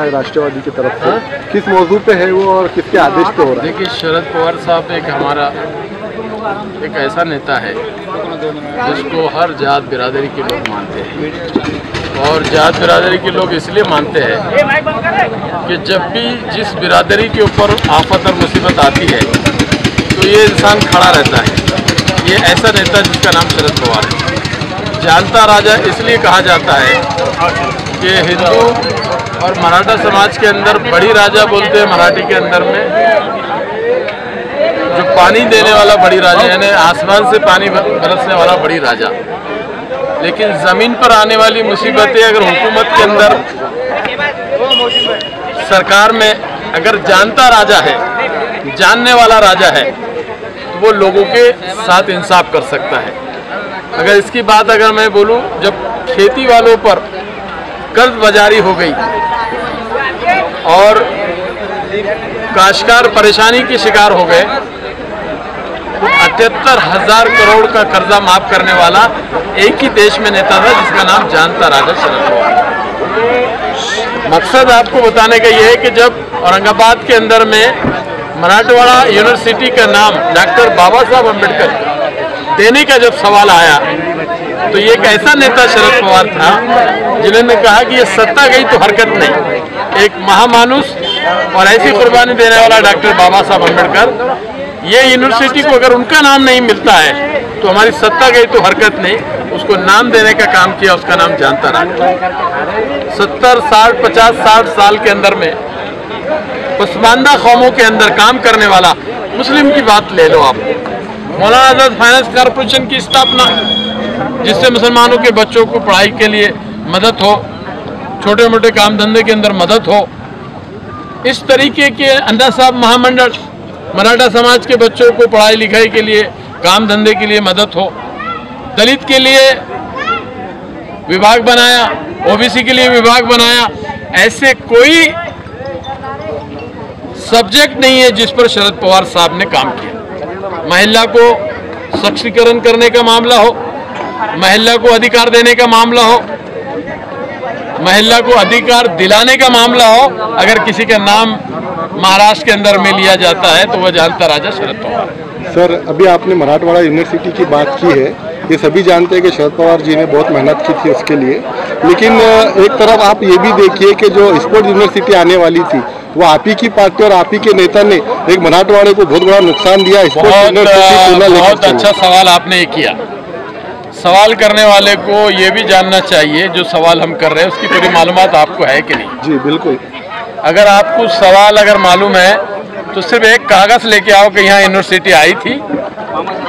राष्ट्रवादी की तरफ से किस मौजू पे है वो और किसके आदेश पे हो रहा है? देखिए, शरद पवार साहब एक ऐसा नेता है जिसको हर जात बिरादरी के लोग मानते हैं, और जात बिरादरी के लोग इसलिए मानते हैं कि जब भी जिस बिरादरी के ऊपर आफत और मुसीबत आती है तो ये इंसान खड़ा रहता है। ये ऐसा नेता जिसका नाम शरद पवार है। जानता राजा इसलिए कहा जाता है कि हिंदू और मराठा समाज के अंदर बड़ी राजा बोलते हैं, मराठी के अंदर में जो पानी देने वाला बड़ी राजा, यानी आसमान से पानी बरसने वाला बड़ी राजा। लेकिन ज़मीन पर आने वाली मुसीबतें अगर हुकूमत के अंदर, सरकार में अगर जानता राजा है, जानने वाला राजा है, तो वो लोगों के साथ इंसाफ कर सकता है। अगर इसकी बात अगर मैं बोलूं, जब खेती वालों पर कर्ज बाजारी हो गई और काश्तकार परेशानी के शिकार हो गए, 78,000 करोड़ का कर्जा माफ करने वाला एक ही देश में नेता था जिसका नाम जानता राजा शरद पवार। मकसद आपको बताने का यह है कि जब औरंगाबाद के अंदर में मराठवाड़ा यूनिवर्सिटी का नाम डॉक्टर बाबा साहब अम्बेडकर देने का जब सवाल आया, तो ये एक ऐसा नेता शरद पवार था जिन्होंने कहा कि ये सत्ता गई तो हरकत नहीं। एक महामानुष और ऐसी कुर्बानी देने वाला डॉक्टर बाबा साहब अम्बेडकर, ये यूनिवर्सिटी को अगर उनका नाम नहीं मिलता है तो हमारी सत्ता गई तो हरकत नहीं, उसको नाम देने का काम किया। उसका नाम जानता राजा। 70, 60, 50, 60 साल के अंदर में पसमानदा कौमों के अंदर काम करने वाला मुस्लिम की बात ले लो आप, मौलाना आजाद फाइनेंस कॉरपोरेशन की स्थापना, जिससे मुसलमानों के बच्चों को पढ़ाई के लिए मदद हो, छोटे मोटे काम धंधे के अंदर मदद हो। इस तरीके के अन्ना साहब महामंडल, मराठा समाज के बच्चों को पढ़ाई लिखाई के लिए, काम धंधे के लिए मदद हो। दलित के लिए विभाग बनाया, ओबीसी के लिए विभाग बनाया। ऐसे कोई सब्जेक्ट नहीं है जिस पर शरद पवार साहब ने काम किया। महिला को सशक्तिकरण करने का मामला हो, महिला को अधिकार देने का मामला हो, महिला को अधिकार दिलाने का मामला हो, अगर किसी का नाम महाराष्ट्र के अंदर में लिया जाता है तो वह जानता राजा शरद पवार। सर, अभी आपने मराठवाड़ा यूनिवर्सिटी की बात की है, ये सभी जानते हैं कि शरद पवार जी ने बहुत मेहनत की थी उसके लिए, लेकिन एक तरफ आप ये भी देखिए कि जो स्पोर्ट यूनिवर्सिटी आने वाली थी वो आप ही की पार्टी और आप ही के नेता ने एक मराठवाड़े को बहुत बड़ा नुकसान दिया। बहुत अच्छा सवाल आपने किया। सवाल करने वाले को ये भी जानना चाहिए, जो सवाल हम कर रहे हैं उसकी पूरी मालूमात आपको है कि नहीं? जी बिल्कुल। अगर आपको सवाल अगर मालूम है तो सिर्फ एक कागज लेके आओ कि यहाँ यूनिवर्सिटी आई थी,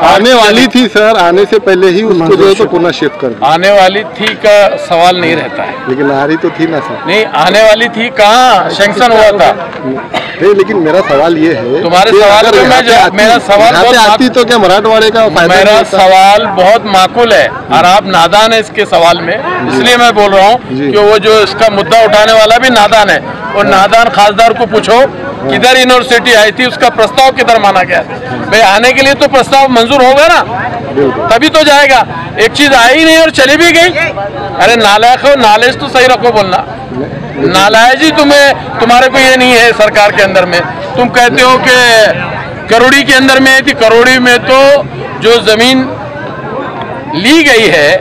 आने वाली थी। सर, आने से पहले ही उसको जो है तो पुनः शिफ्ट कर दिया। आने वाली थी का सवाल नहीं रहता है। लेकिन आ रही तो थी ना सर? नहीं, आने वाली थी, कहाँ सैंक्शन हुआ था? नहीं, लेकिन मेरा सवाल ये है, तुम्हारे सवाल में मेरा सवाल आती तो क्या मराठवाड़े का फायदा? मेरा सवाल बहुत माकूल है और आप नादान है इसके सवाल में, इसलिए मैं बोल रहा हूँ कि वो जो इसका मुद्दा उठाने वाला भी नादान है। और नादान खासदार को पूछो किधर यूनिवर्सिटी आई थी, उसका प्रस्ताव किधर माना गया। भाई आने के लिए तो प्रस्ताव मंजूर होगा ना, तभी तो जाएगा। एक चीज आई ही नहीं और चली भी गई। अरे नालायक हो, नॉलेज तो सही रखो बोलना। नालायक जी तुम्हारे को ये नहीं है सरकार के अंदर में। तुम कहते हो कि करोड़ी के अंदर में थी, करोड़ी में तो जो जमीन ली गई है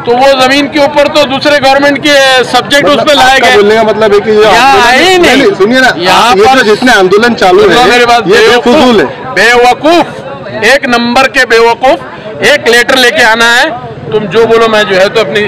तो वो जमीन के ऊपर तो दूसरे गवर्नमेंट के सब्जेक्ट उस पर लाए गए। बोलने का मतलब है कि ये नहीं, सुनिए ना, यहाँ पर जितने आंदोलन चालू है मेरे पास बेवकूफ है, बेवकूफ, एक नंबर के बेवकूफ। एक लेटर लेके आना है, तुम जो बोलो मैं जो है तो अपनी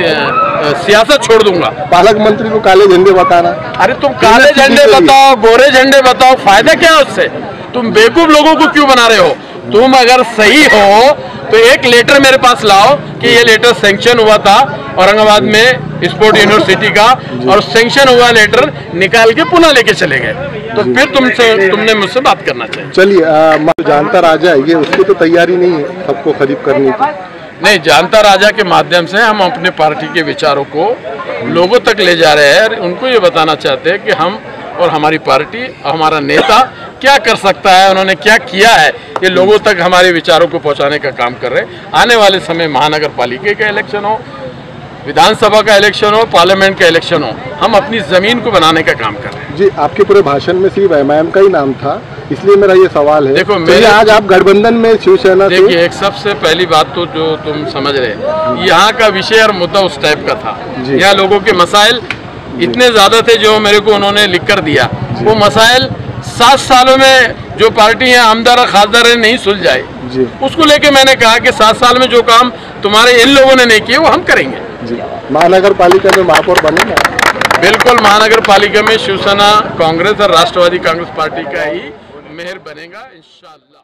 सियासत छोड़ दूंगा। पालक मंत्री को काले झंडे बताना। अरे तुम काले झंडे बताओ, गोरे झंडे बताओ, फायदा क्या है उससे? तुम बेवकूफ लोगों को क्यों बना रहे हो? तुम अगर सही हो तो एक लेटर मेरे पास लाओ कि ये लेटर सैंक्शन हुआ था औरंगाबाद में स्पोर्ट यूनिवर्सिटी का, और सैंक्शन हुआ लेटर निकाल के पुनः लेके चले गए, तो फिर तुमने मुझसे बात करना चाहिए। चलिए, जानता राजा है ये, उसकी तो तैयारी नहीं है सबको खरीद करने की? नहीं, जानता राजा के माध्यम से हम अपने पार्टी के विचारों को लोगों तक ले जा रहे हैं। उनको ये बताना चाहते हैं कि हम और हमारी पार्टी, हमारा नेता क्या कर सकता है, उन्होंने क्या किया है, ये लोगों तक हमारे विचारों को पहुंचाने का काम कर रहे हैं। आने वाले समय महानगर पालिका का इलेक्शन हो, विधानसभा का इलेक्शन हो, पार्लियामेंट का इलेक्शन हो, हम अपनी जमीन को बनाने का काम कर रहे हैं। जी, आपके पूरे भाषण में सिर्फ एमआईएम का ही नाम था, इसलिए मेरा ये सवाल है। देखो आज आप गठबंधन में शिवसेना से, देखिए, एक सबसे पहली बात तो जो तुम समझ रहे, यहाँ का विषय और मुद्दा उस टाइप का था। यहाँ लोगों के मसाइल इतने ज्यादा थे जो मेरे को उन्होंने लिख कर दिया। वो मसाइल 7 सालों में जो पार्टी है आमदार खासदार नहीं सुलझाए, उसको लेके मैंने कहा कि 7 साल में जो काम तुम्हारे इन लोगों ने नहीं किए वो हम करेंगे। महानगर पालिका में महापौर बनेगा? बिल्कुल, महानगर पालिका में शिवसेना, कांग्रेस और राष्ट्रवादी कांग्रेस पार्टी का ही मेयर बनेगा इंशाअल्लाह।